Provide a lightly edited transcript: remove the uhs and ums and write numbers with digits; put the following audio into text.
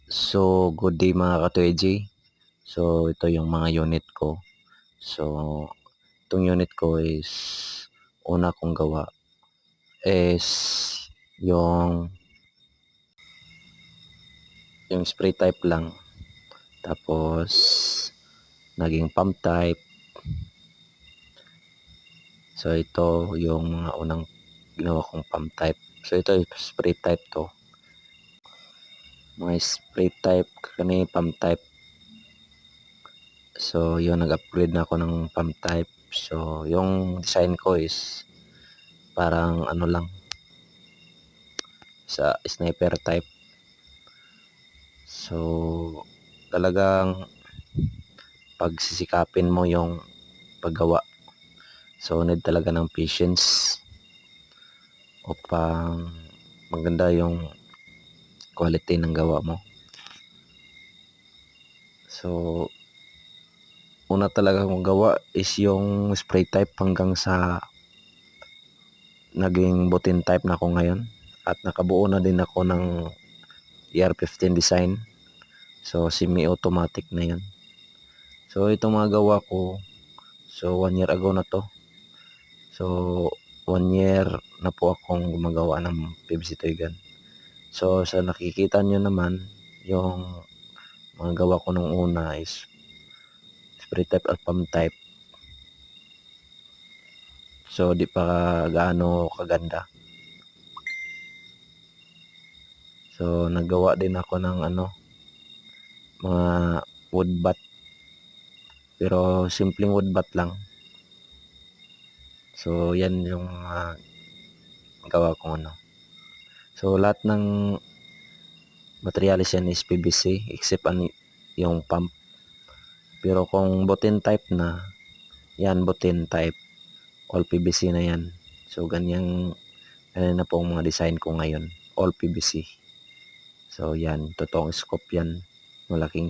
So, good day mga ka-2AJ. So, ito yung mga unit ko. So, itong unit ko is una kong gawa is yung spray type lang. Tapos, naging pump type. So, ito yung mga unang ginawa kong pump type. So, ito yung spray type to. Mga spray type, kani pump type. So, yun, nag-upgrade na ako ng pump type. So, yung design ko is parang ano lang, sa sniper type. So, talagang pagsisikapin mo yung paggawa. So, need talaga ng patience upang maganda yung quality ng gawa mo. So, una talaga kong gawa is yung spray type hanggang sa naging butin type na ako ngayon. At nakabuo na din ako ng ER15 design. So, semi-automatic na yan. So, itong mga gawa ko, so 1 year ago na to. So, 1 year na po akong gumagawa ng PVC toy gun. So, sa nakikita nyo naman, yung mga gawa ko nung una is spray type at pump type. So, di pa gaano kaganda. So, naggawa din ako ng mga wood bat. Pero, simpleng wood bat lang. So, yan yung gawa kong So, lahat ng materials yan is PVC except yung pump. Pero kung butin type na, yan butin type. All PVC na yan. So, ganyan na po ang mga design ko ngayon. All PVC. So, yan. Totoong scope yan. Malaking